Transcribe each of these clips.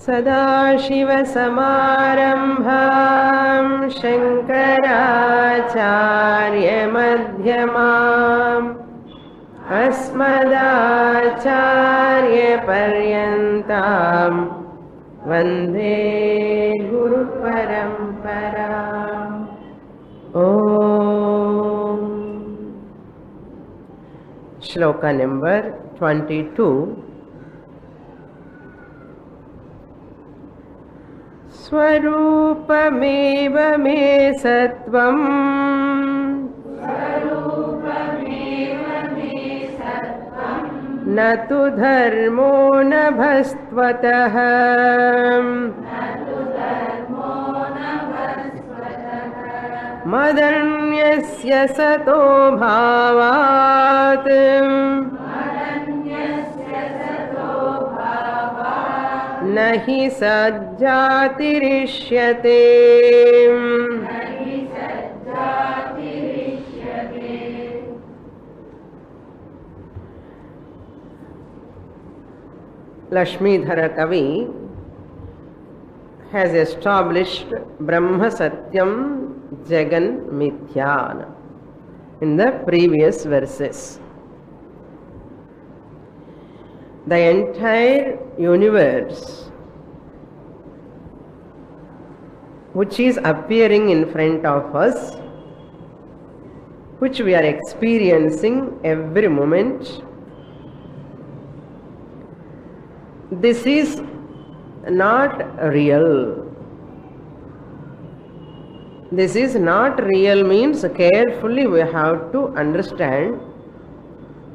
सदाशिवसमारम्भां शङ्कराचार्यमध्यमाम् अस्मदाचार्यपर्यन्तां वन्दे गुरुपरम्पराम्। ॐ श्लोका नंबर 22। स्वरूपमेव मे सत्वम् न तु धर्मो न भस्त्वतः मदन्यस्य सतो भावात् न हि सज्जातिरिष्यते। Lakshmidhara Kavi has established Brahma Satyam Jagan Mithya in the previous verses. The entire universe which is appearing in front of us, which we are experiencing every moment, this is not real. This is not real means carefully we have to understand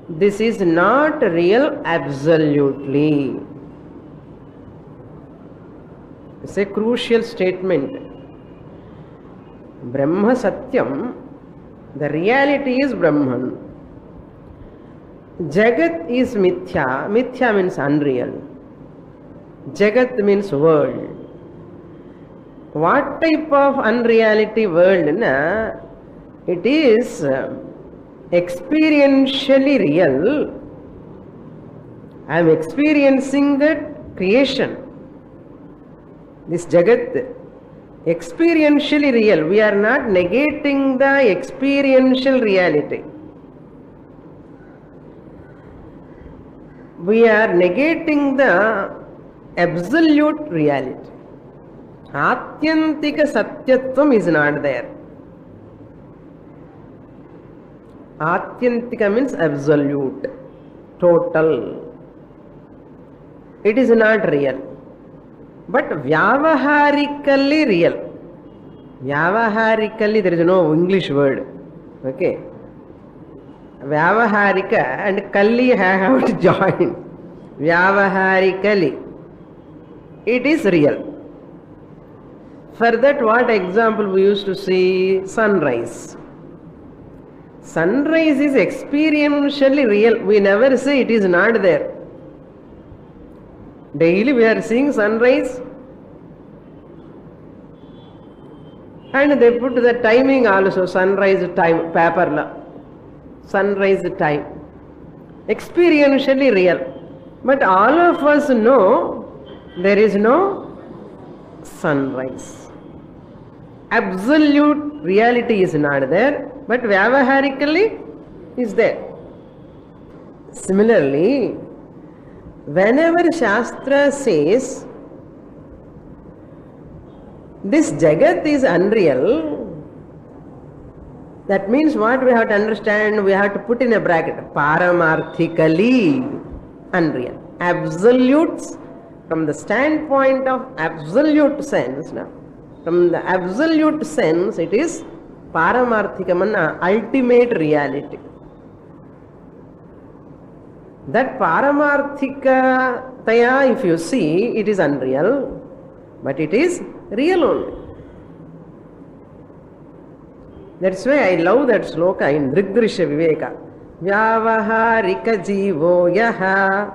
this is not real absolutely. It's a crucial statement. Brahma Satyam, the reality is Brahman. Jagat is Mithya. Mithya means unreal. Jagat means world. What type of unreality world? It is experientially real. I am experiencing that creation. This Jagat, experientially real. We are not negating the experiential reality. We are negating the absolute reality. Atyantika Satyatvam is not there. Atyantika means absolute, total. It is not real. But Vyavaharically real. Vyavaharically, there is no English word. Okay. Vyavaharika and Kalli have to join. Vyavaharically. It is real. For that, what example we used to see? Sunrise. Sunrise is experientially real. We never say it is not there. Daily we are seeing sunrise. And they put the timing also, sunrise time, paper la. Sunrise time. Experientially real. But all of us know there is no sunrise. Absolute reality is not there, but Vyavaharically is there. Similarly, whenever Shastra says this Jagat is unreal, that means what we have to understand, we have to put in a bracket, paramarthically unreal. Absolutes, from the standpoint of absolute sense, from the absolute sense, it is paramarthikam, ultimate reality. That paramarthika taya, if you see, it is unreal, but it is real only. That's why I love that sloka in Drigdrishya Viveka. Vyavaharika jivo yaha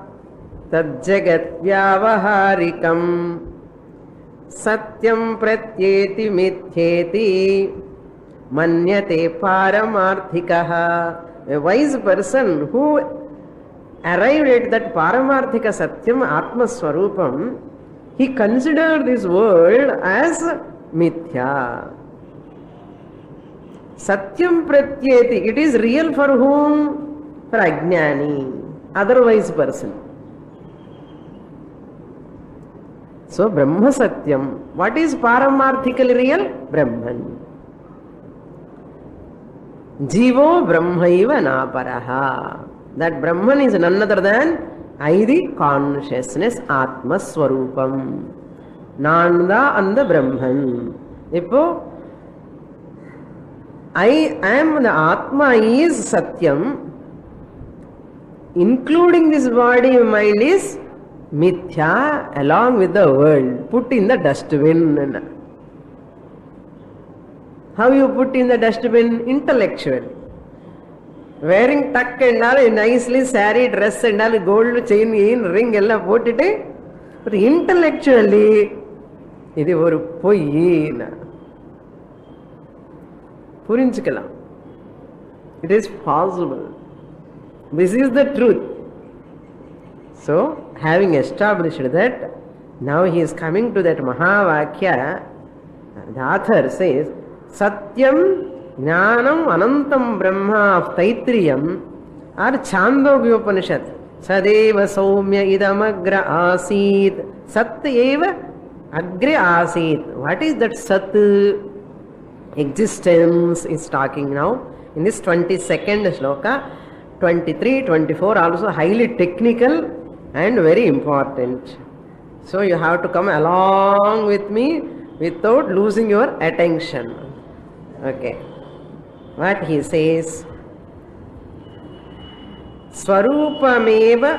tad jagat vyavaharikam satyam pratyeti mithyeti manyate paramarthikaha. A wise person who arrived at that paramarthika satyam atma swarupam, he considered this world as mithya. Satyam pratyeti, it is real for whom? For ajnani, otherwise person. So Brahma Satyam. What is paramarthically real? Brahman. Jivo Brahmaiva Naparaha. That Brahman is none other than I, the consciousness, Atma Swarupam. Nanda and the Brahman. Ipo I am the Atma is Satyam. Including this body, mind is Mithya along with the world. Put in the dustbin. How you put in the dustbin? Intellectually. Wearing tuck and all, nicely saree, dress and all, gold chain, ring, ella put it. But intellectually, இது ஒரு பொய். புரிஞ்சுக்கலாம். It is possible. This is the truth. So, having established that, now he is coming to that Mahavakya. The author says, Satyam Jnanam Anantam Brahma of Taitriyam or Chandogya Upanishad. Sadeva Soumya Idamagra Asit. Satyeva Agre Asit. What is that Sat? Existence is talking now in this 22nd shloka. 23, 24 also highly technical and very important. So you have to come along with me without losing your attention. Okay. What he says? Swarupameva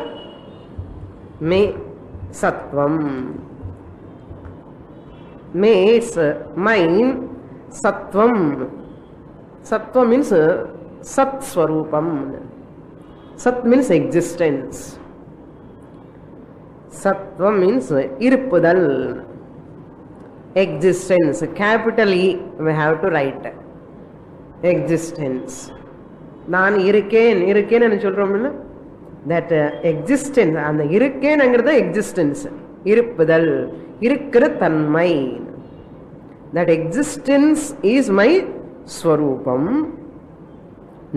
me sattvam. Me is mine. Sattvam. Sattva means Sat Swarupam. Sat means existence. Sattva means irpudal. Existence. Capital E we have to write. Existence. நான் இருக்கேன் இருக்கேன்னு சொல்றோம்ல, that existence, அந்த இருக்கேன்ங்கிறது existence, இருப்புதல், இருக்கிற தன்மை. That existence is my Swarupam.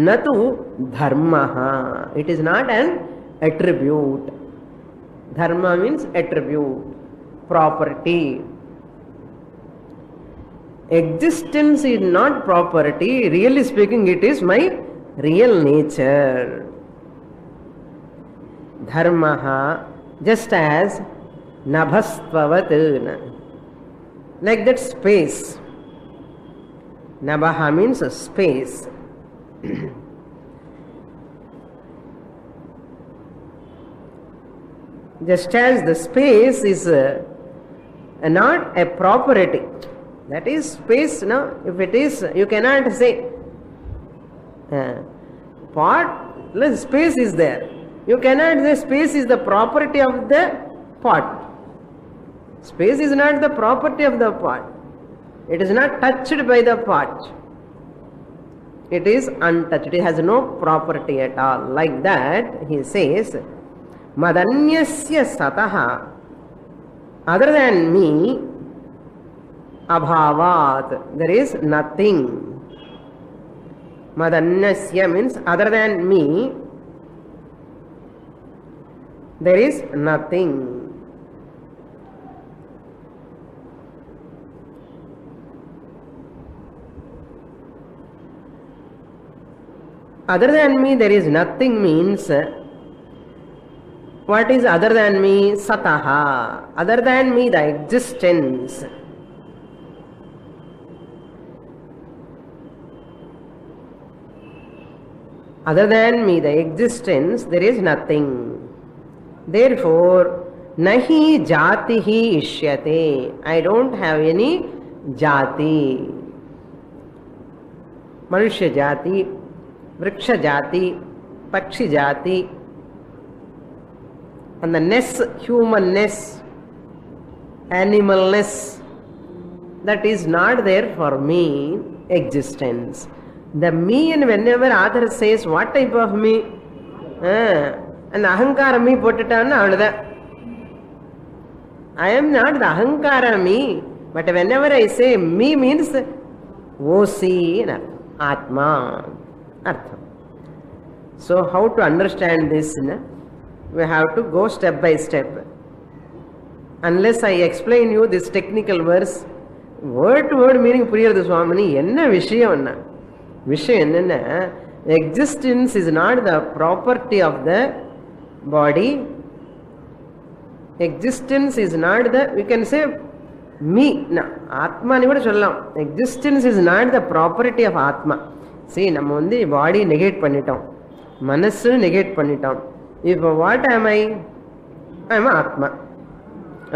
Natu dharmaha. It is not an attribute. Dharma means attribute, property. Existence is not property. Really speaking, it is my real nature. Dharmaha, just as nabhastvavat, like that space. Nabha means space. Just as the space is not a property. That is space, no? If it is, you cannot say pot, space is there. You cannot say space is the property of the pot. Space is not the property of the pot. It is not touched by the pot. It is untouched. It has no property at all. Like that, he says, Madanyasya sataha, other than me, abhavat, there is nothing. Madanyasya means other than me, there is nothing. Other than me there is nothing means, what is other than me? Sataha. Other than me, the existence. Other than me, the existence, there is nothing. Therefore, nahi jatihi ishyate. I don't have any jati. Manushya jati, vriksha jati, pakshi jati, and the ness, humanness, animalness, that is not there for me, existence. The me, and whenever author says what type of me, and ahankara me pottatanna avladha. I am not the ahankara me, but whenever I say me means OC, Atma. Artham. So how to understand this? We have to go step by step. Unless I explain you this technical verse, word to word meaning puriyadhu Swamini, enna vishayam enna, existence is not the property of the body. Existence is not the, we can say me, Atma ni kuda sollalam. Existence is not the property of Atma. See, நம்ம வந்து body negate பண்ணிட்டோம், மனசு negate பண்ணிட்டோம். இப்போ what am I? I am Atma.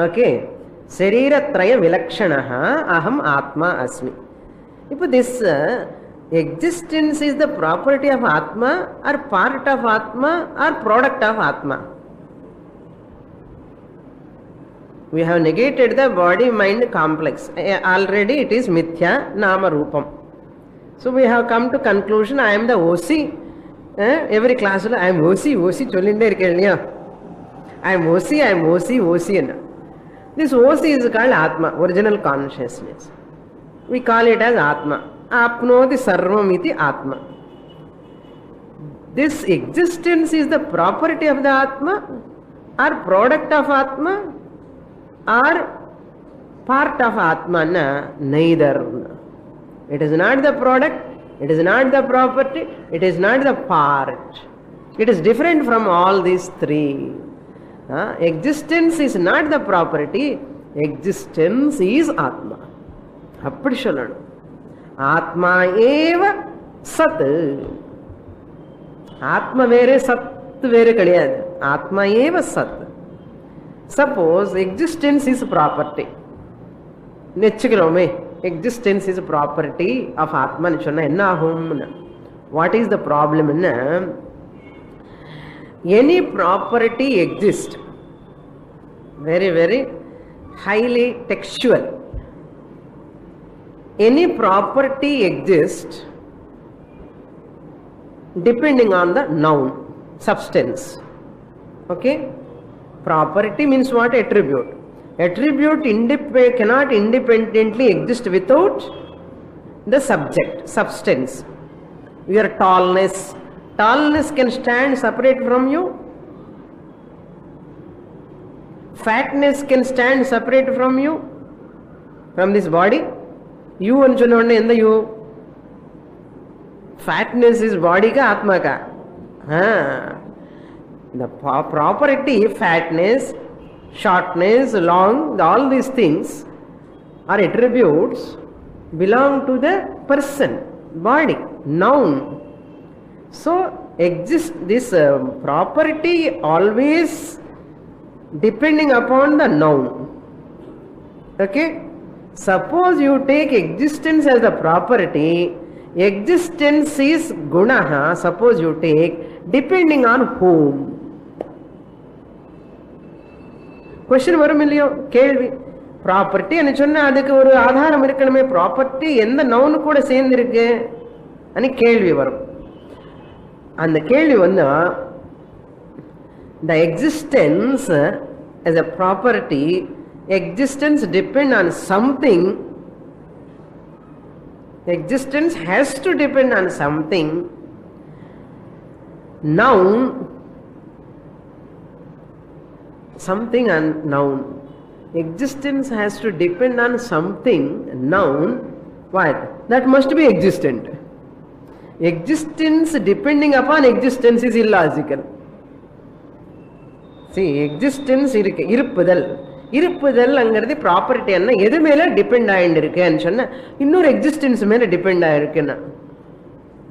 Okay. Sariratraya vilakshanaha aham Atma asmi. இப்போ this existence is the property of Atma or part of Atma or product of Atma? We have negated the body-mind complex. Already it is mithya, nama rupam. So we have come to conclusion, I am the OC. Every class, I am OC, cholinde irukkelliya. I am OC. This OC is called Atma, original consciousness. We call it as Atma. Apnoti sarvam iti Atma. This existence is the property of the Atma or product of Atma or part of Atma? Neither. It is not the product, it is not the property, it is not the part. It is different from all these three. Existence is not the property, existence is Atma. Appadi sollanu. Atma eva sat. Atma vere sat vere kadiyadu. Atma eva sat. Suppose existence is property. Nechikirome. Existence is a property of Atma. What is the problem? Any property exists. Very, very highly textual. Any property exists depending on the noun, substance. Okay? Property means what? Attribute. Attribute cannot independently exist without the subject, substance. Your tallness. Tallness can stand separate from you. Fatness can stand separate from you, from this body. You and in the you. Fatness is body ka, Atma ka. The property, fatness, shortness, long, all these things are attributes belong to the person, body, noun. So exist this property always depending upon the noun. Okay? Suppose you take existence as the property, existence is gunaha, suppose you take, depending on whom? Question varum illiyo kelvi. Property anu sonna adukku oru aadharam irukkanume, property endha noun kuda sendirukku ani kelvi varum. And the kelvi vandha, the existence as a property, existence depend on something, existence has to depend on something. Noun, something and noun. Existence has to depend on something, noun. What? That must be existent. Existence depending upon existence is illogical. See, existence irupudal. Irupudal angaradi property anna edu mela depend aayindirukku nu sonna innor existence mela depend aayirukena.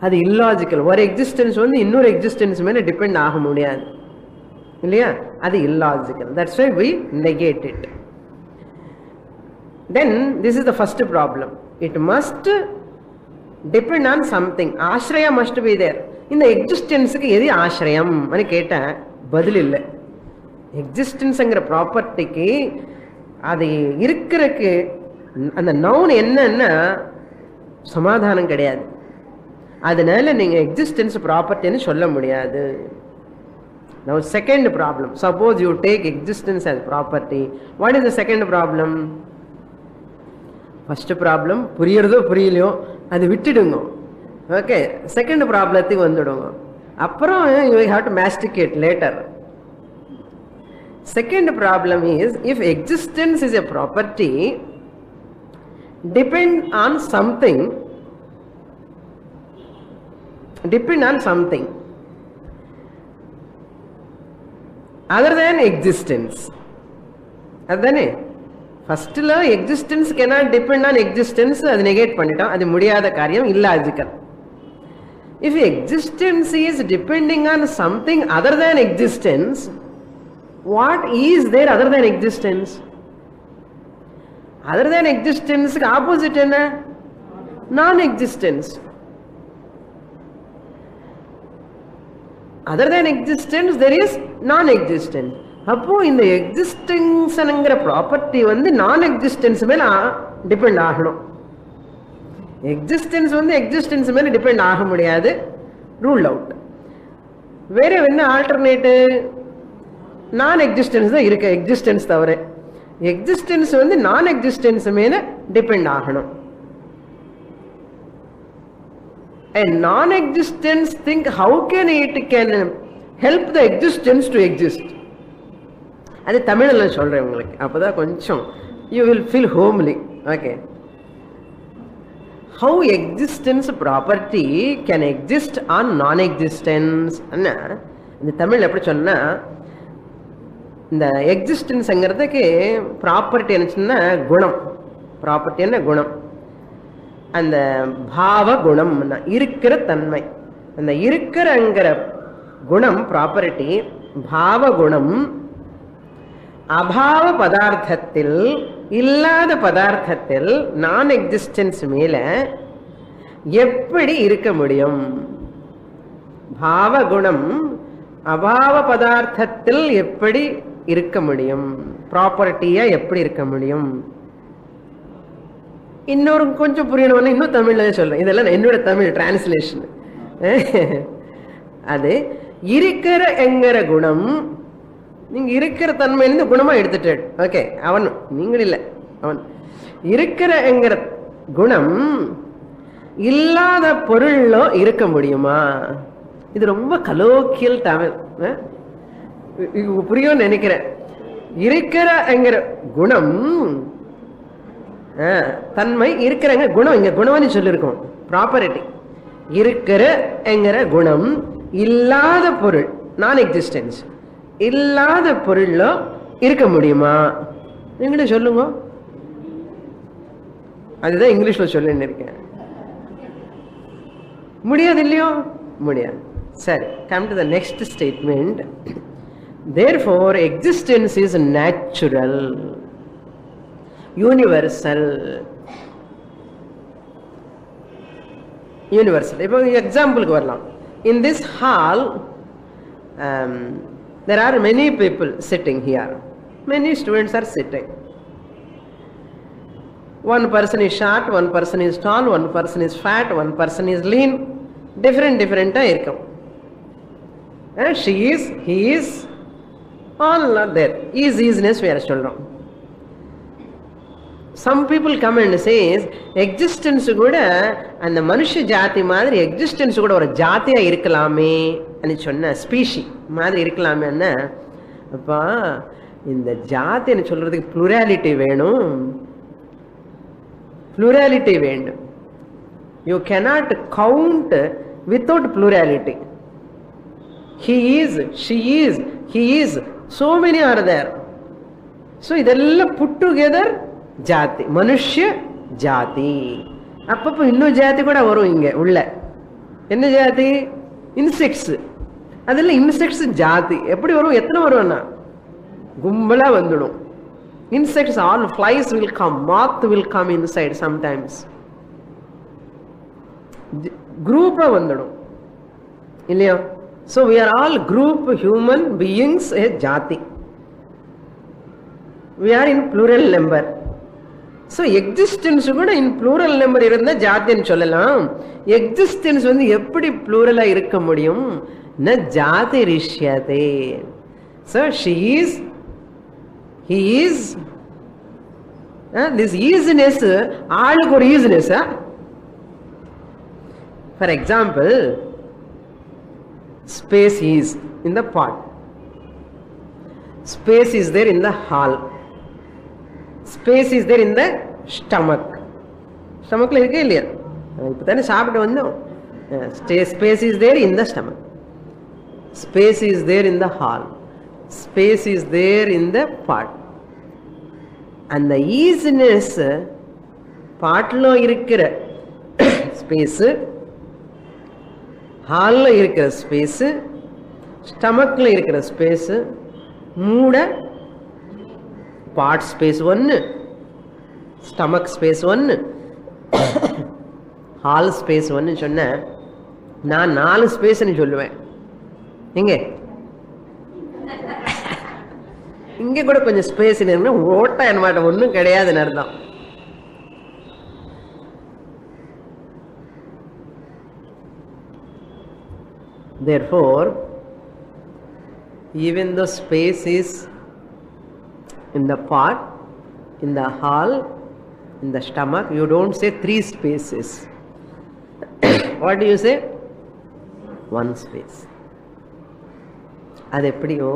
Adu illogical. One existence vandu innor existence mela depend aaga mudiyadhu. Illaya? Adu illogical. That's why we negate it. Then this is the first problem. It must depend on something. Ashraya must be there. In the existence ku edi ashrayam ani keta badil illa. Existence angra property ki adu irukkurakku and noun enna samadhanam kedaiyadhu. Adanal neenga existence property nu solla mudiyadhu. Now second problem, suppose you take existence as property. What is the second problem? First problem, புரியறதோ புரியலையோ அது விட்டுடுங்க. Okay, second problemத்துக்கு வந்துடுங்க. அப்புறம் you have to masticate later. Second problem is, if existence is a property, depend on something other than existence. adane first la existence cannot depend on existence, adu negate பண்ணிட்டோம். அது முடியாத காரியம், illogical. If existence is depending on something other than existence, what is there other than existence? Other than existence க்கு opposite என்ன? Non existence. Other than existence there is non existence. அப்போ இந்த எக்ஸிஸ்டன்ஸ்ங்கிற property வந்து நான் எக்ஸிஸ்டன்ஸ் மேல depend ஆகணும். Existence வந்து existence மேல டிபெண்ட் ஆக முடியாது, ரூல் அவுட். வேற என்ன ஆல்டர்னேட்டிவ்? நான் எக்ஸிஸ்டன்ஸ் தான் இருக்கு, எக்ஸிஸ்டன்ஸ் தவிர. எக்ஸிஸ்டன்ஸ் வந்து நான் எக்ஸிஸ்டன்ஸ் மேல டிபெண்ட் ஆகணும். A non-existence thing, how can it can help the existence to exist? அது தமிழ்ல சொல்றேன் உங்களுக்கு, அப்பதான் கொஞ்சம் you will feel homely. Okay, how existence property can exist on non-existence? அண்ணா இந்த தமிழ் எப்படி சொன்னா, இந்த எக்ஸிஸ்டன்ஸ்ங்கிறதுக்கு ப்ராப்பர்ட்டி என்னச்சுன்னா குணம். ப்ராப்பர்ட்டி என்ன? குணம். அந்த பாவ குணம் இருக்கிற தன்மை. அந்த இருக்கிறங்கிற குணம் ப்ராப்பர்ட்டி. பாவ குணம் அபாவ பதார்த்தத்தில், இல்லாத பதார்த்தத்தில் நான் எக்ஸிஸ்டன்ஸ் மேல எப்படி இருக்க முடியும்? பாவ குணம் அபாவ பதார்த்தத்தில் எப்படி இருக்க முடியும்? ப்ராப்பர்ட்டியா எப்படி இருக்க முடியும்? இன்னொரு கொஞ்சம் புரியணும்னு இன்னும் தமிழ்ல சொல்றேன். இதெல்லாம் என்னோட தமிழ் டிரான்ஸ்லேஷன். அது இருக்கிற என்கிற குணம், நீங்க இருக்கிற தன்மையிலிருந்து குணமா எடுத்துட்டு. ஓகே, அவன் நீங்கள் இல்லை, அவன் இருக்கிற என்கிற குணம் இல்லாத பொருள்ல இருக்க முடியுமா? இது ரொம்ப கலோக்கியல் தமிழ், புரியும் நினைக்கிறேன். இருக்கிற என்கிற குணம் தன்மை, இருக்கிறங்க குணம், இங்க குணம்னு சொல்லியிருக்கோம். ப்ராப்பர்ட்டி இருக்கிற என்கிற குணம் இல்லாத பொருள், நான் எக்ஸிஸ்டன்ஸ் இல்லாத பொருள்ல இருக்க முடியுமா? நீங்களே சொல்லுங்க. அதுதான் இங்கிலீஷ்ல சொல்லின்னு இருக்கேன். முடியாது இல்லையோ? முடியாது. சரி, come to the next statement. Therefore existence is natural, universal. இப்போ எக்ஸாம்பிளுக்கு வரலாம். In this hall there are many people sitting here. Many students are sitting. One person is short, one person is tall, one person is fat, one person is lean. Different இருக்கும். She is, he is, all are there. Easiness வேற சொல்றோம். Some people come and says existence கூட அந்த மனுஷ ஜாதி மாதிரி existence கூட ஒரு ஜாதியா இருக்கலாமே అని சொன்ன ஸ்பீஷி மாதிரி இருக்கலாமே. அப்பா இந்த ஜாதின்னு சொல்றதுக்கு ப்ளூராலிட்டி வேணும், ப்ளூராலிட்டி வேண்டும். You cannot count without plurality. He is, she is, he is, so many are there. So இதெல்லாம் put together ஜாதி, மனுஷ்ய ஜாதி. அப்பப்போ இன்னும் ஜாதி கூட வரும் இங்க உள்ள. என்ன ஜாதி? இன்செக்ட்ஸ். அதெல்லாம் இன்செக்ட்ஸ் ஜாதி. எப்படி வரும்? எத்தனை வரும்னா கும்பலா வந்துடும். Insects, all flies will come, moth will come inside sometimes. குரூப்பா வந்துடும் இல்லையா? So we are all group human beings, a jati. We are in plural number. So existence கூட in plural number இருந்தா ஜாதின்னு சொல்லலாம். எக்ஸிஸ்டன்ஸ் வந்து எப்படி ப்ளூரலா இருக்க முடியும்? na jatirishyate. So she is, he is, this easiness, all for easiness. For example, space is in the pot. Space is there in the hall. Space is there in the stomach. Stomach la irukku illaya? Ipodane saapittu vandom. Space is there in the stomach. Space is there in the hall. Space is there in the pot. And the easiness pot lo irukira space, hall lo irukira space, stomach lo irukira space, mooda pot space 1, stomach space 1, hall space 1 சொன்ன நான் 4 space னு சொல்லுவேன். எங்க இங்க கூட கொஞ்சம் space இருக்குன்னா ஓட்டா என்னமாட்ட ஒண்ணும் கிடையாதுன்னு அர்த்தம். Therefore, even though space is in the pot, in the hall, in the stomach, you don't say 3 spaces. What do you say? 1 space. அது எப்படியோ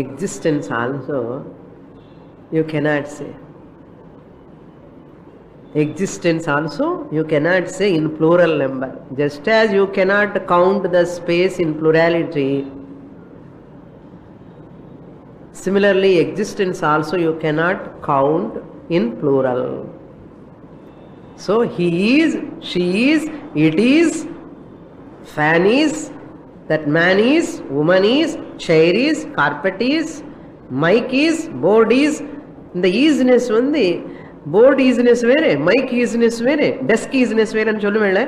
existence also you cannot say. Existence also you cannot say in plural number. Just as you cannot count the space in plurality, similarly existence also you cannot count in plural. So he is, she is, it is, fan is, that man is, woman is, chair is, carpet is, mic is, board is. In the easiness வந்து board easiness வேறு, mic easiness வேறு, desk easiness வேறுன்னு சொல்லுவேன்ல.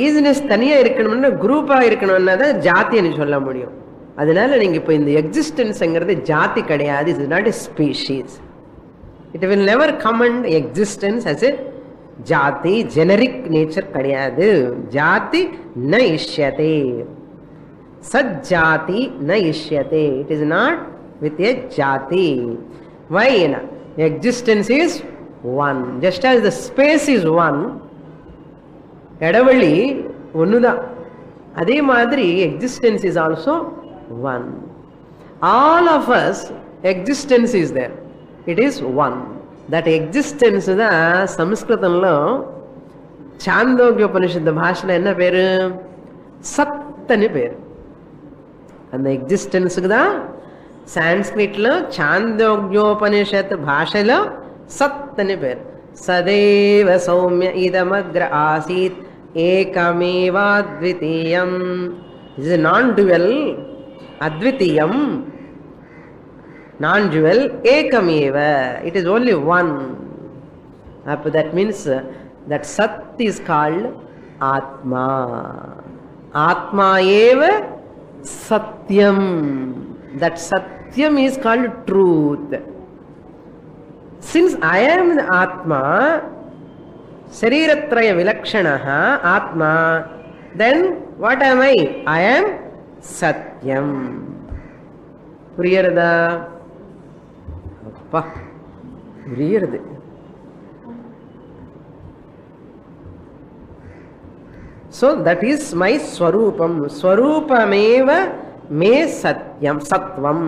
easiness தனியா இருக்கணும்னா குரூப்பா இருக்கணும்னா தான் ஜாதின்னு சொல்ல முடியும். அதனால நீங்க இப்போ இந்த எக்ஸிஸ்டன்ஸ்ங்கிறது ஜாதி கிடையாது. It is not a species. It will never command existence as a jati, generic nature kadiyadu. Jati na ishyate. Sajjati na ishyate. It is not with a jati. Why? Existence is one. Just as the space is one, edavali onnuda. Adhe madri existence is also one. All of us, existence is there. It is one. That existence da Sanskritamlo Chandogyopanishad bhashala enna peru? Sat ani peru. And the existence da Sanskrit lo Chandogyopanishad bhashalo Sat ani peru. Sadeva saumya idamagra asit ekameva advitiyam. This is a non-dual. Advitiyam, non-dual, ekameva. It is only one. That means that Sat is called Atma. Atma eva Satyam. That Satyam is called truth. Since I am the Atma, Sariratraya Vilakshanaha Atma, then what am I? I am Satyam. புரியறதா? அப்பா புரியுறது. So that is my Swarupam. Swarupameva me Satyam, Sattvam.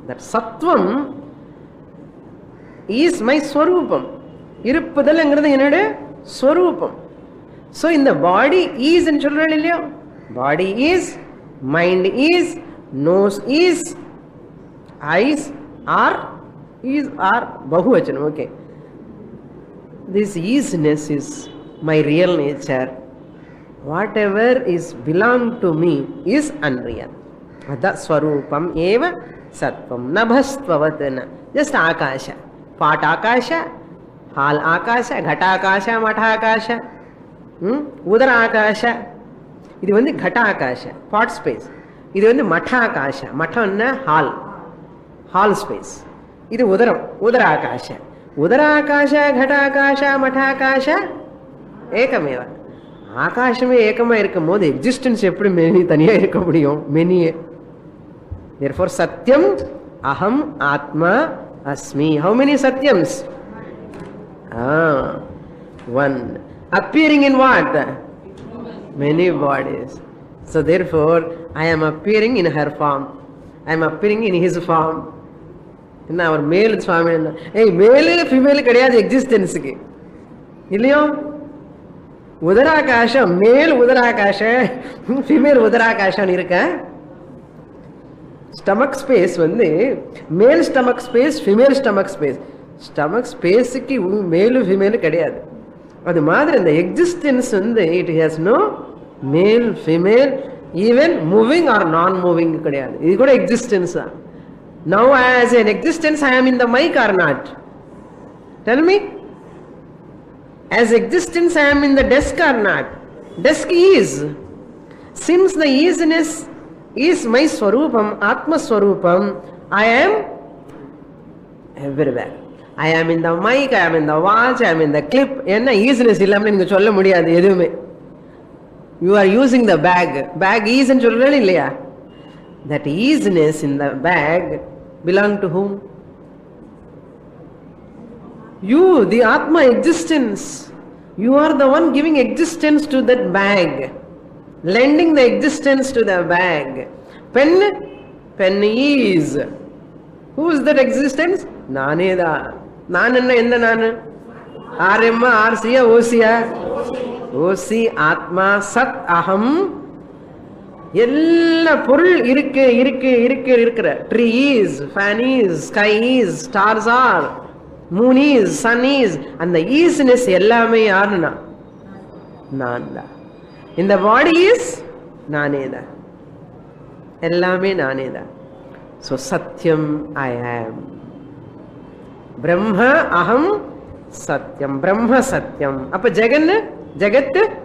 That Sattvam is my Swarupam. இருப்பதல்ங்கிறது என்னோட ஸ்வரூபம். So in the body is ன்னு சொல்றேன் இல்லையா? Body is, mind is, nose is, eyes are, is are bahuvachanam. Okay, this easiness is my real nature. Whatever is belong to me is unreal. Adha swarupam eva sattvam nabhastvavatana. Just akasha, pot akasha, hal akasha, ghata akasha, matha akasha, udara akasha. இது வந்து ghata akasha, pot space. இது வந்து matha akasha. Matha na hall, hall space. இது உதரம், உதர ஆகாஷ. உதர ஆகாஷ, கடா ஆகாஷ, மட Akash, Ekameva. Akashame ekama irukkumbodhu existence eppadi many thaniya irukka mudiyum? Many. Therefore Satyam Aham Atma Asmi. How many Satyams? One. Appearing in what? Many bodies. So therefore I am appearing in her form. I am appearing in his form. Inna our male Swamini. Hey, male female kadiyadu existence ki. Illiyo? Udarakasha, male Udarakasha, female Udarakasha irukka. Stomach space வந்து male stomach space, female stomach space. Stomach space ki male female கிடையாது. அது மாதிரி இந்த existence வந்து it has no male female, even moving or non moving கிடையாது. இது கூட existence தான். Now as an existence I am in the mic or not? Tell me. As existence I am in the desk or not? Desk is. Since the isness is my Swarupam, Atma Swarupam, I am everywhere. I am in the mic, I am in the watch, I am in the clip. Enna easiness illama neenga solla mudiyadhu eduvume. You are using the bag. Bag is nu solrala illaya? That easiness in the bag belong to whom? You, the Atma existence. You are the one giving existence to that bag. Lending the existence to the bag. Pen, pen is. Who is that existence? Naneda. Nananna endha nanu? Aremma, Arsiya, Osiya? Osi, Atma, Sat, Aham. Ella porul irukra. Tree is, fan is, sky is, stars are, moon is, sun is. And the isness ellame yarna. Nanda. In the body is Naneda. Ellame Naneda. So Satyam I am. Brahma Aham Satyam. Brahma Satyam. Appa Jagat?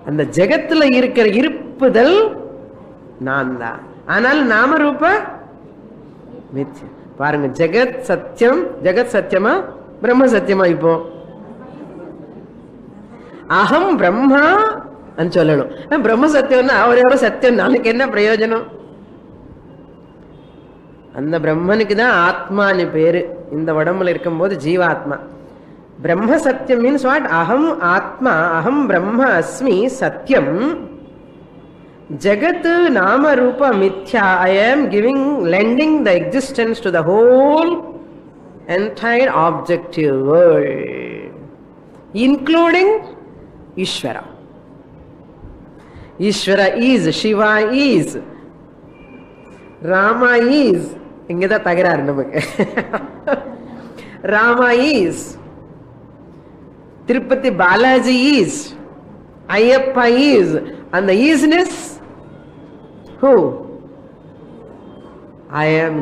And the Jagatla irukra irupudal Nanda. Anal Nama Rupa Mithya. Paranga Jagat Satyama, Brahma Satyama ipo. Aham Brahma అని சொல்லணும். பிரம்ம சத்தியம்னா அவர் ఎవరో சத்தியம், நாளைக்கு என்ன பிரயோஜனம்? அந்த பிரம்மனுக்கு தான் ஆத்மான்னு பேரு. இந்த உடம்புல இருக்கும்போது ஜீவாத்மா. பிரம்ம சத்தியம் மீன்ஸ் வாட்? அகம் ஆத்மா, அகம் பிரம்ம அஸ்மி சத்தியம். ஜகத் நாம ரூப மித்யா. I am lending the existence to the whole entire objective world, including Ishvara. Ishvara is, Shiva is, Rama is. இங்கே தான் தகராறு நமக்கு. Rama is, Tirupati Balaji is, Ayyappa is. And the isness, who? I am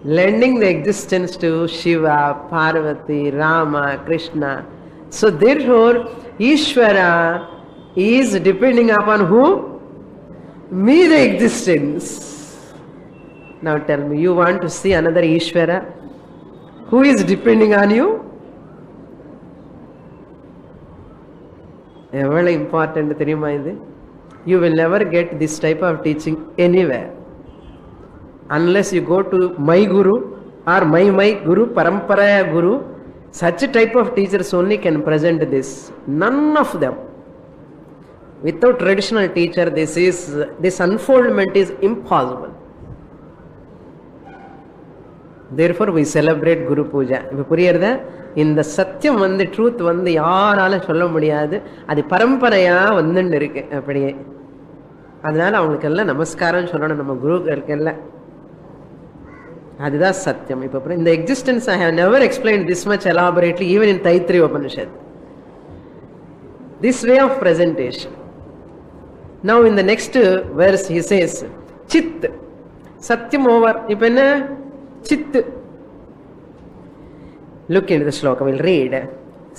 lending the existence to Shiva, Parvati, Rama, Krishna. So therefore, Ishvara is depending upon who? Me, the existence. Now tell me, you want to see another Ishvara? Who is depending on you? Very important theriyuma idu. You will never get this type of teaching anywhere unless you go to my guru or my guru, parampara guru. Such a type of teachers only can present this. None of them. Without traditional teacher, this unfoldment is impossible. Therefore we celebrate Guru Puja. இப்ப புரியுறதா? இந்த சத்தியம் வந்து truth வந்து யாரால சொல்ல முடியாது. அது பரம்பரையா வந்துட்டு இருக்கு அப்படியே. அதனால அவங்களுக்கு எல்லாம் நமஸ்காரம் சொல்லணும், நம்ம குருக்களுக்கு எல்லாம். அதுதான் சத்தியம். இப்ப இந்த existence I have never explained this much elaborately even in Taittiriya Upanishad. This way of presentation. Now in the next verse he says, Chit. Satyam over. இப்ப என்ன? Chit. Look into the sloka, we'll read.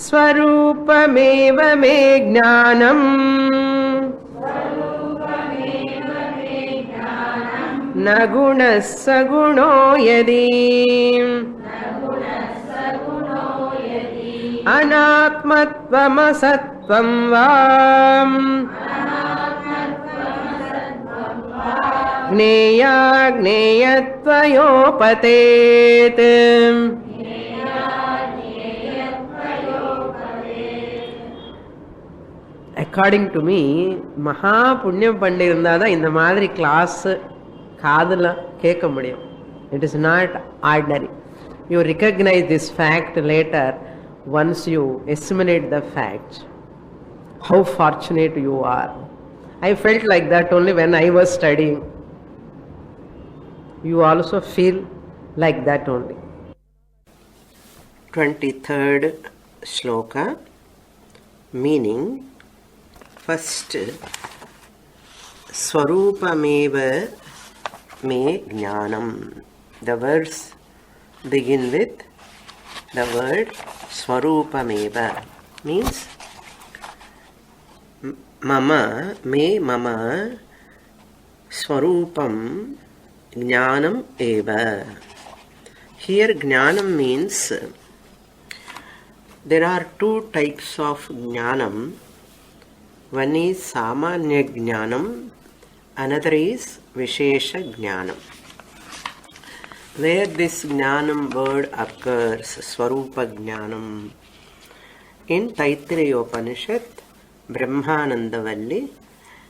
Swarupameva me jnanam na gunas saguno yadi Anatmatvam vam Gneya gneyatvayopatet. According to me, மகா புண்ணியம் பண்ணியிருந்தால் தான் இந்த மாதிரி class காதில் கேட்க முடியும். It is not ordinary. You recognize this fact later once you assimilate the facts. How fortunate you are. I felt like that only when I was studying. You also feel like that only. 23rd shloka, meaning. First, Swarupameva me jnanam. The words begin with the word Swarupameva, means mama, me mama, Swarupam jnanam eva. Here jnanam means there are two types of jnanam. One is Samanya Jnanam, another is Vishesha Jnanam. Where this Jnanam word occurs, Swarupa Jnanam, in Taittiriya Upanishad, Brahmananda Valli,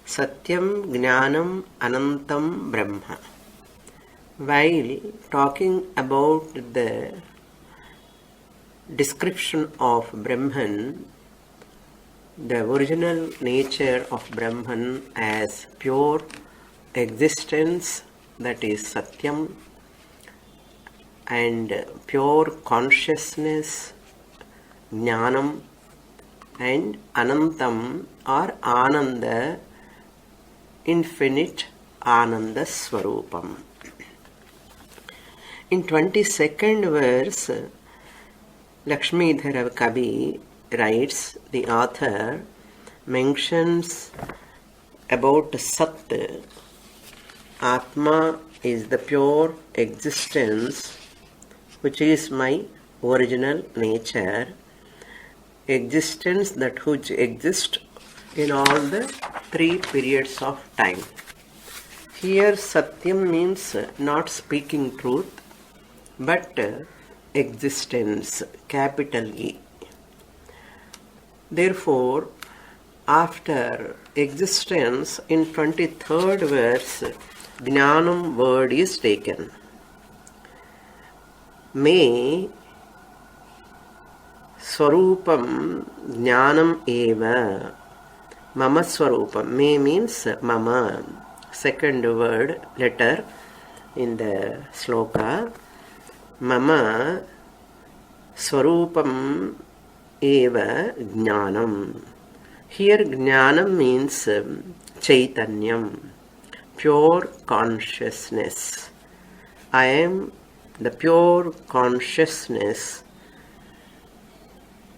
Satyam Jnanam Anantam Brahma. While talking about the description of Brahman, the original nature of Brahman as pure existence, that is Satyam, and pure consciousness, Jnanam, and Anantam or Ananda, infinite Ananda Swarupam. In 22nd verse, Lakshmidhara Kavi writes, the author mentions about Sat. Atma is the pure existence, which is my original nature, existence that which exists in all the three periods of time. Here Satyam means not speaking truth, but existence, capital E. Therefore, after existence, in 23rd verse, Jnanam word is taken. Me Swarupam Jnanam eva. Mama Swarupam. Me means Mama. Second word, letter in the sloka. Mama Swarupam eva jnanam. Here jnanam means chaitanyam, pure consciousness. I am the pure consciousness.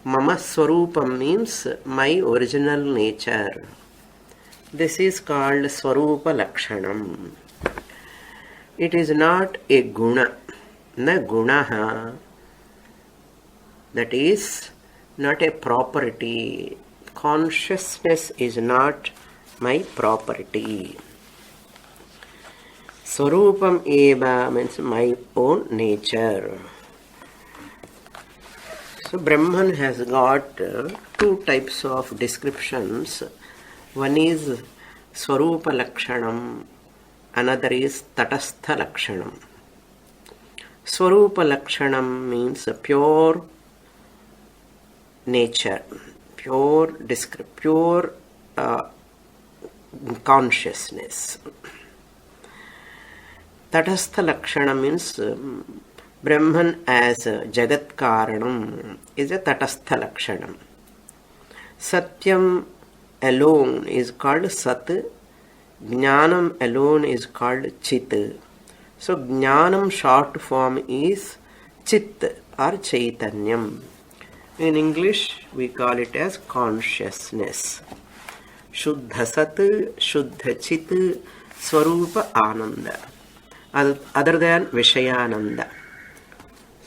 Mama Swarupam means my original nature. This is called Swarupa Lakshanam. It is not a guna, na gunaha. That is not a property. Consciousness is not my property. Swarupam eva means my own nature. So Brahman has got two types of descriptions. One is Swarupa Lakshanam, another is Tatastha Lakshanam. Swarupa Lakshanam means a pure nature, pure consciousness. Tatastha Lakshana means Brahman as Jagat Karanam is a Tatastha Lakshanam. Satyam alone is called Sat, Jnanam alone is called Chit. So Jnanam short form is Chit or Chaitanyam. In English we call it as consciousness. Shuddha Sat, Shuddha Chit, Swarupa Ananda, other than Vishayananda.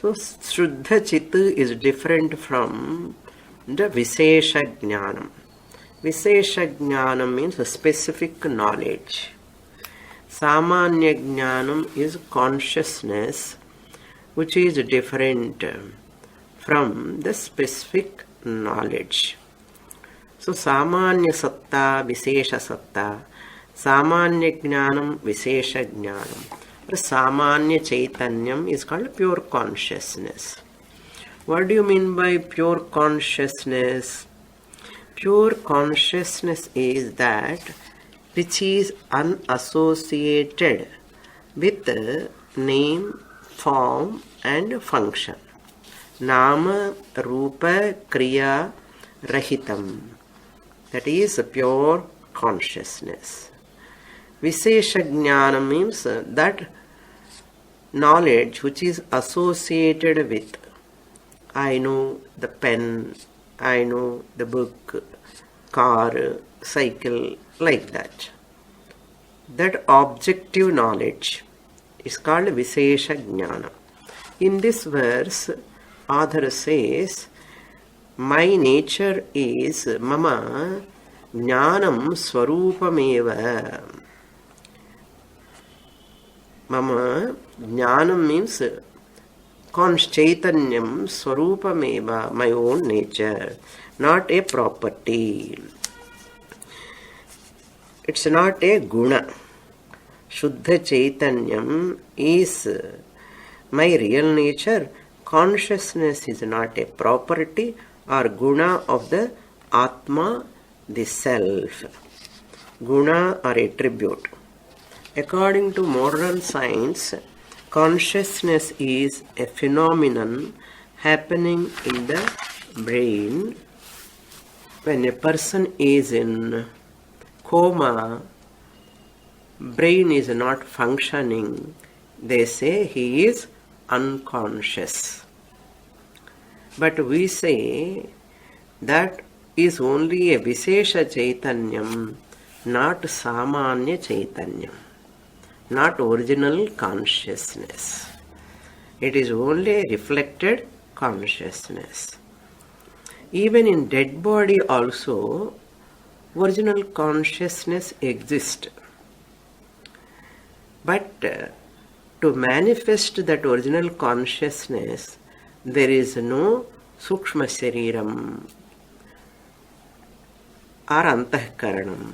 So Shuddha Chit is different from the Vishesha Jnanam. Vishesha Jnanam means a specific knowledge. Samanya Jnanam is consciousness which is different from the specific knowledge. So Samanya Satta, Vishesha Satta, Samanya Jnanam, Vishesha Jnanam. Samanya Chaitanyam is called pure consciousness. What do you mean by pure consciousness? Pure consciousness is that which is unassociated with name, form and function. Nama, Rupa, Kriya, Rahitam. That is pure consciousness. Vishesha Jnana means that knowledge which is associated with. I know the pen, I know the book, car, cycle, like that. That objective knowledge is called Vishesha Jnana. In this verse, author says, my nature is mama jnanam swarupameva. Mama jnanam means chaitanyam swarupameva, my own nature, not a property. It's not a guna. Shuddha Chaitanyam is my real nature. Consciousness is not a property or guna of the Atma, the self. Guna or attribute. According to modern science, consciousness is a phenomenon happening in the brain when a person is in coma. Brain is not functioning. They say he is unconscious. But we say that is only a Vishesha Chaitanyam, not Samanya Chaitanyam, not original consciousness. It is only a reflected consciousness. Even in dead body also, original consciousness exists. But to manifest that original consciousness, there is no Sukshma Shariram or Antahkaranam.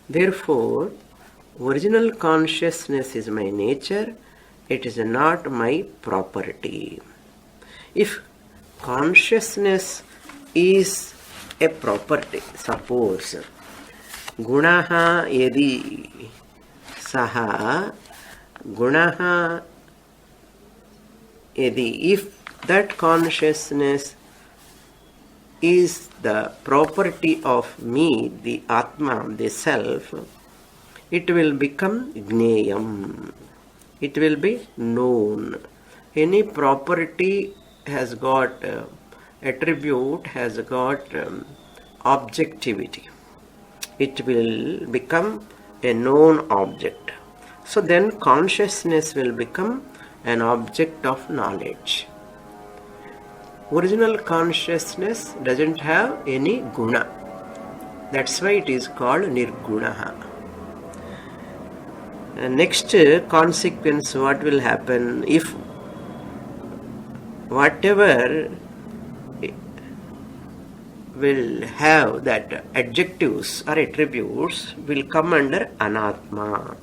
Therefore, original consciousness is my nature, it is not my property. If consciousness is a property, suppose Gunaha yadi saha Gunaha yadi, if that consciousness is the property of me, the Atma, the self, it will become Gneyam. It will be known. Any property has got attribute, has got objectivity. It will become a known object. So then consciousness will become an object of knowledge. Original consciousness doesn't have any guna. That's why it is called Nirgunaha. Next consequence, what will happen if whatever will have that adjectives or attributes will come under Anatma.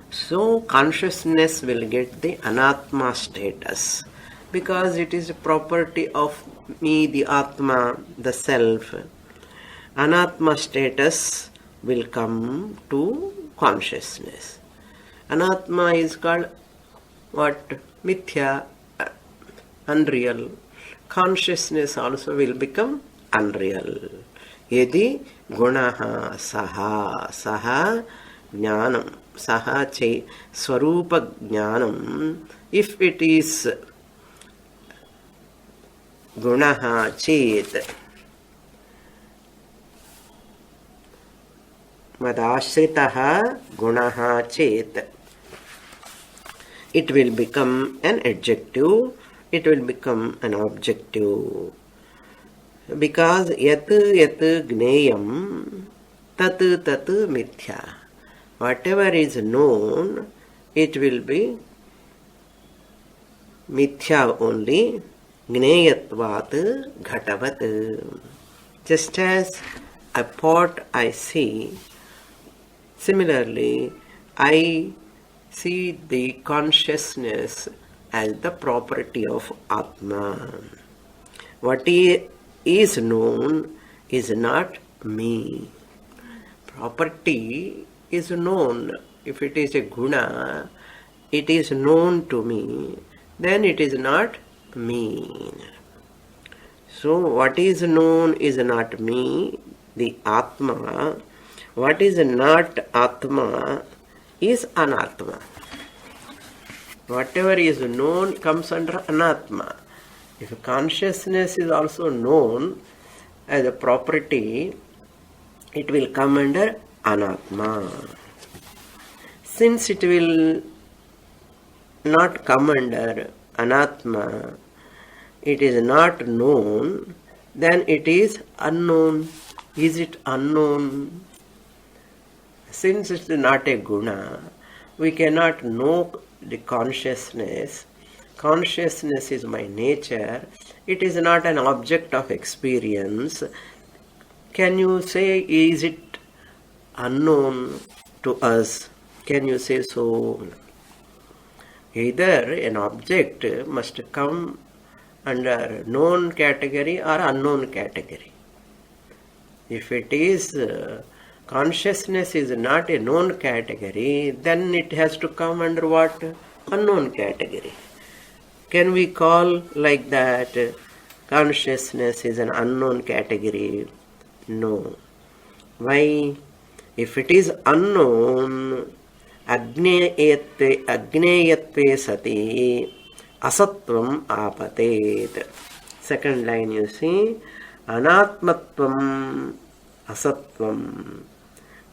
So consciousness will get the Anatma status because it is a property of me, the Atma, the self. Anatma status will come to consciousness. Anatma is called what? Mithya, unreal. Consciousness also will become unreal. Yadi gunaha saha, saha jnanam, saha che swarupa jnanam. If it is gunaha chet, madashritaha gunaha chet. it will become an adjective, it will become an objective. Because yat yat gneyam tat tat mithya. Whatever is known, it will be mithya only. Gneyatvat ghatavat. Just as a pot I see, similarly, I see the consciousness as the property of Atma. What is known is not me. Property is known. If it is a guna, it is known to me, then it is not me. So what is known is not me, the Atma. What is not Atma is Anatma. Whatever is known comes under Anatma. If consciousness is also known as a property, it will come under Anatma. Since it will not come under Anatma, it is not known, then it is unknown. Is it unknown? Since it is not a guna, we cannot know the consciousness. Consciousness is my nature. It is not an object of experience. Can you say, is it unknown to us? Can you say so? Either an object must come under known category or unknown category. If it is consciousness is not a known category, then it has to come under what? Unknown category. Can we call like that consciousness is an unknown category? No. Why? If it is unknown, agneyatve sati asatvam apatet. Second line you see, anatmatvam asatvam.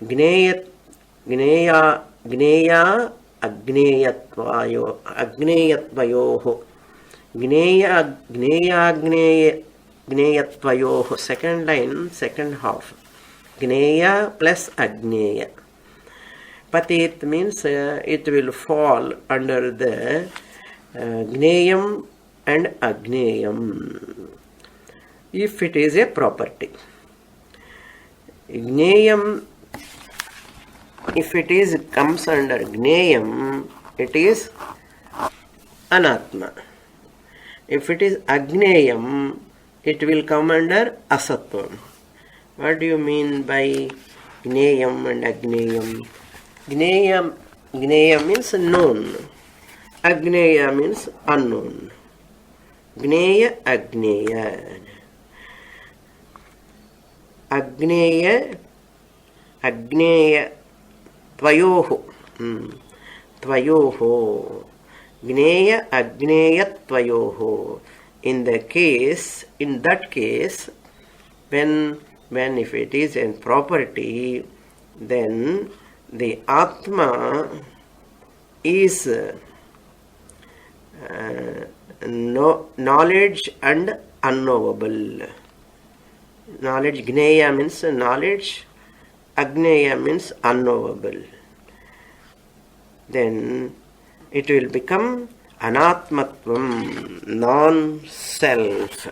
Gneya agneyatvayoh. Gneyatvayoh. Second line, second half. Gneya plus agneya. Patit means it will fall under the gneyam and agneyam if it is a property. Gneyam, if it is comes under gneyam, it is anatma. If it is agneyam, it will come under asatvam. What do you mean by gneyam and agneyam? Gneya means known. Agneya means unknown. Gneya, agneya. Agneya, tvayoho. Tvayoho. Gneya, agneya, tvayoho. In that case, when if it is a property, then the Atma is knowledge and unknowable. Knowledge, Gneya means knowledge, Agneya means unknowable. Then it will become Anatmatvam, non-self.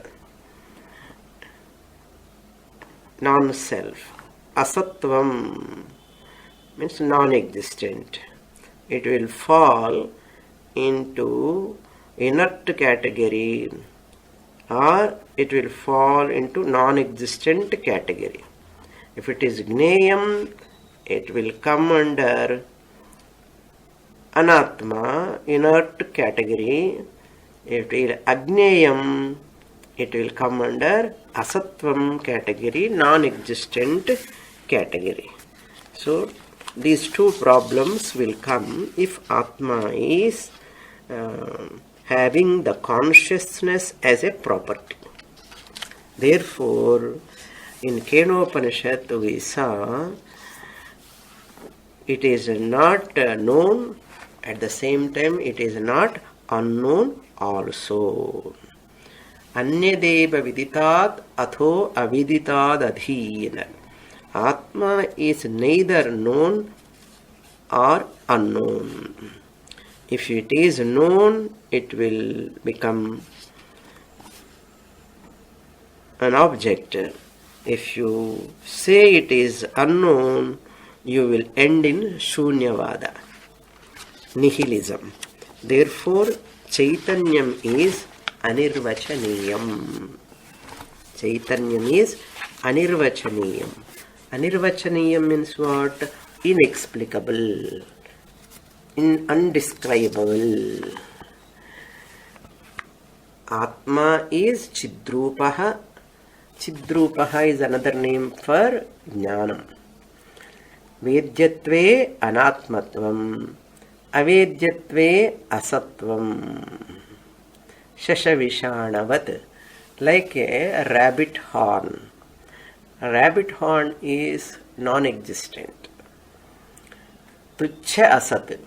Non-self. Asatvam means non-existent. It will fall into inert category or it will fall into non-existent category. If it is Gneyam, it will come under Anatma, inert category. If it is Agneyam, it will come under Asatvam category, non-existent category. So, these two problems will come if Atma is having the consciousness as a property. Therefore, in Kenopanishad we saw it is not known At the same time, it is not unknown also. Anyadeva viditat atho aviditad adhina. Atma is neither known or unknown. If it is known, it will become an object. If you say it is unknown, you will end in Shunyavada, nihilism. Therefore, Chaitanyam is Anirvachaniyam. Chaitanyam is Anirvachaniyam. Anirvachaniyam means what? Inexplicable, undescribable. Atma is Chidrupaha. Chidrupaha is another name for Jnanam. Vedyatve anatmatvam, avedyatve asatvam. Shashavishanavat, like a rabbit horn. A rabbit horn is non-existent. Tuchha asat.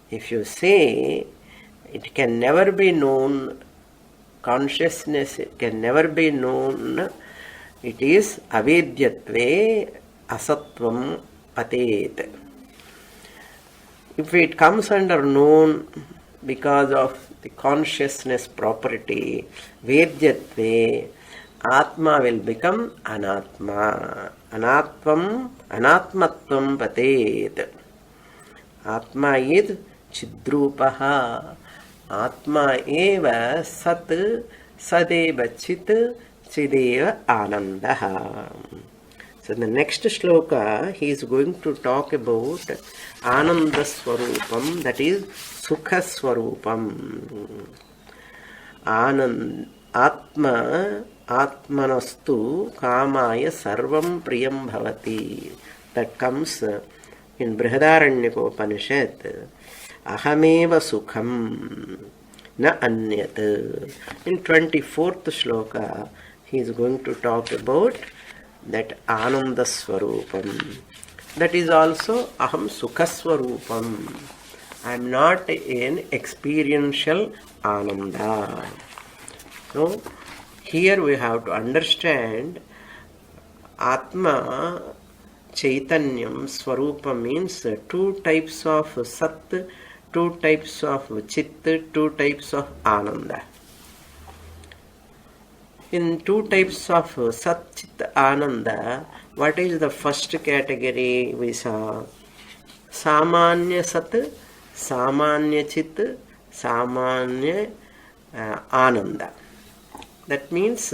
If you say it can never be known, consciousness can never be known, it is avedyatve asatvam patet. If it comes under known because of the consciousness property, vedyatve, Atma will become anatma. Anatmatvam patet. Atma is Chidrupaha. Atma eva sat sadeva chit chideva anandaha. So the next shloka he is going to talk about Ananda Swarupam, that is Sukha Swarupam. Atma Atmanastu Kamaya Sarvam Priyam Bhavati. That comes in Brihadaranyaka Upanishad. Ahameva Sukham Na Anyat. In 24th shloka, he is going to talk about that Ananda Swarupam. That is also Aham Sukha Swarupam. I am not in experiential Ananda. So, here we have to understand Atma Chaitanyam Swarupa means two types of Sat, two types of Chit, two types of Ananda. In two types of Sat, Chit, Ananda, what is the first category we saw? Samanya Sat, Samanya Chit, Samanya Ananda. That means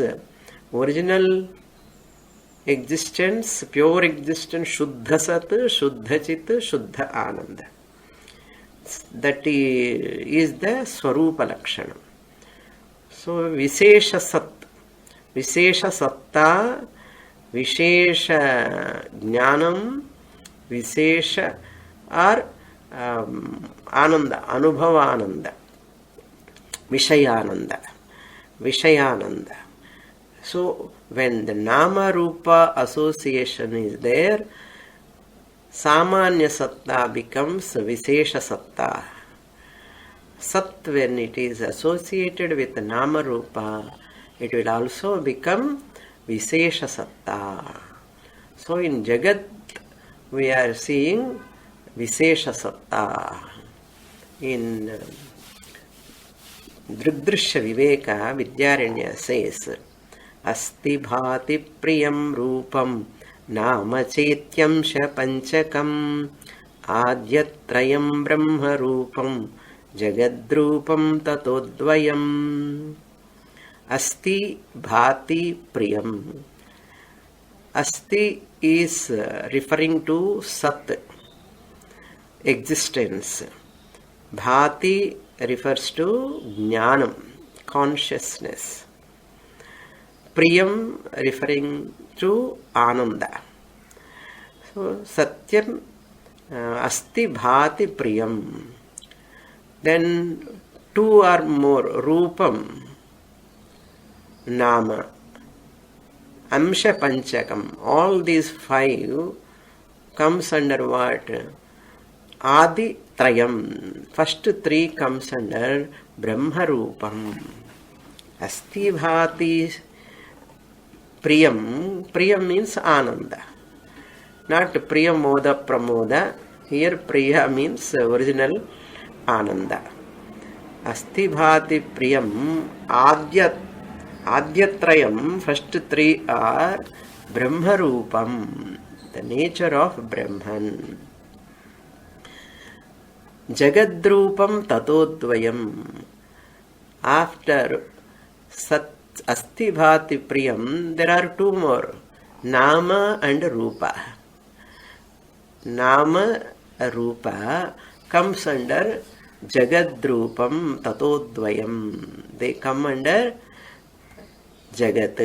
original existence, pure existence, Shuddha Sat, Shuddha Chit, Shuddha Ananda. That is the Swarupa Lakshana. So Vishesha Sat, Vishesha Satta, Vishesha Jnanam, Vishesha or Ananda, Anubhavananda, Vishayananda. Vishayananda. So, when the Nama Rupa association is there, Samanya Satta becomes Vishesha Satta. Sat, when it is associated with the Nama Rupa, it will also become Vishesha Satta. So, in Jagat, we are seeing Vishesha Satta. In Drigdrishya Viveka, Vidyaranya says, Asti bhati priyam rupam nama chetyam shapanchakam adyatrayam brahma rupam jagadrupam tatodvayam. Asti bhati priyam. Asti is referring to Sat, existence. Bhati refers to Jnanam, consciousness. Priyam referring to Ananda. So, Satyam Asti Bhati Priyam. Then two or more, Rupam, Nama, Amsha Panchakam. All these five comes under what? Adi Trayam. First three comes under Brahma Rupam. Asti Bhati Priyam. Priyam means Ananda. Not Priyamoda Pramoda. Here Priya means original Ananda. Asti Bhati Priyam Adyatrayam. First three are Brahma Rupam, the nature of Brahman. Jagadrupam Tatodvayam. After Sat Asti Bhati Priyam, there are two more, Nama and Rupa. Nama Rupa comes under Jagadrupam Tatodvayam. They come under Jagat.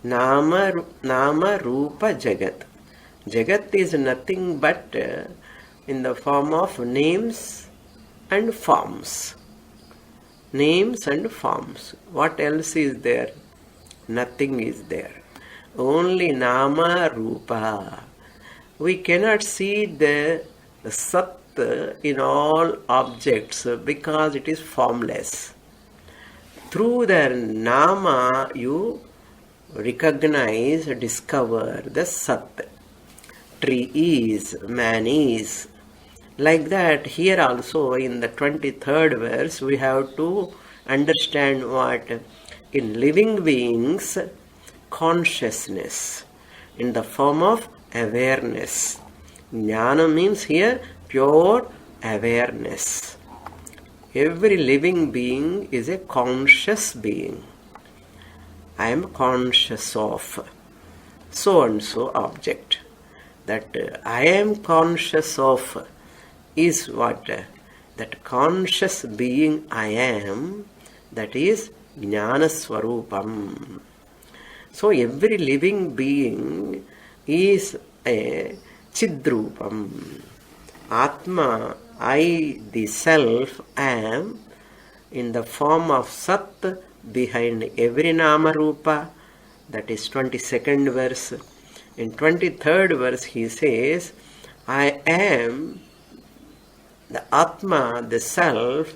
Nama Rupa Jagat. Jagat is nothing but in the form of names and forms. Names and forms. What else is there? Nothing is there. Only Nama Rupa. We cannot see the Sat in all objects because it is formless. Through the Nama you recognize, discover the Sat. Tree is, man is. Like that, here also in the 23rd verse, we have to understand what? In living beings, consciousness in the form of awareness. Jnana means here pure awareness. Every living being is a conscious being. I am conscious of so and so object. That I am conscious of is what? That conscious being I am, that is Jnana Swarupam. So every living being is a Chidrupam. Atma, I, the self, am in the form of Sat behind every Nama Rupa. That is 22nd verse. In 23rd verse he says, I am the Atma, the self,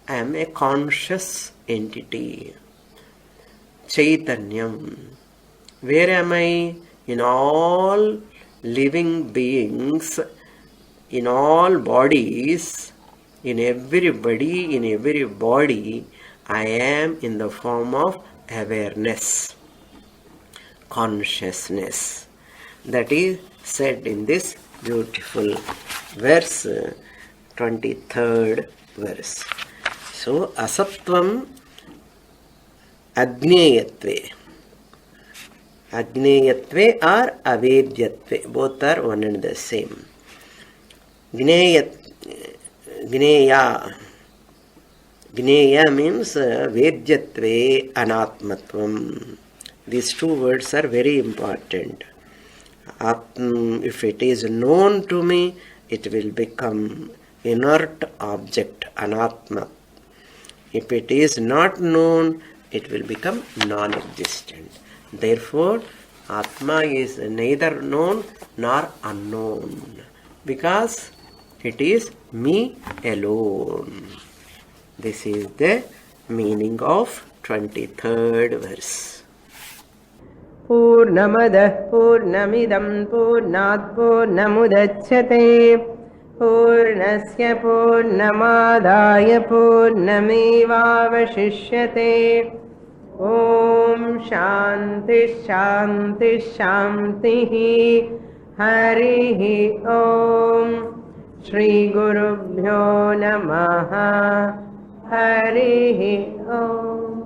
am a conscious entity. Chaitanyam. Where am I? In all living beings, in all bodies, in everybody, in every body, I am in the form of awareness, consciousness. That is said in this beautiful verse, 23rd verse. So, asatvam agnyayatve. Agnyayatve or avedyatve. Both are one and the same. Gneya. Gneya means vedyatve anatmatvam. These two words are very important. If it is known to me, it will become inert object, anatma. If it is not known, it will become non-existent. Therefore, Atma is neither known nor unknown, because it is me alone. This is the meaning of 23rd verse. Purnamadah Purnamidam Purnat Purnamudachyate Purnasya Purnamadaya Purnamevavashishyate. Om Shanti Shanti Shanti Harihi Om. Shri Gurubhyo Namaha. Harihi Om.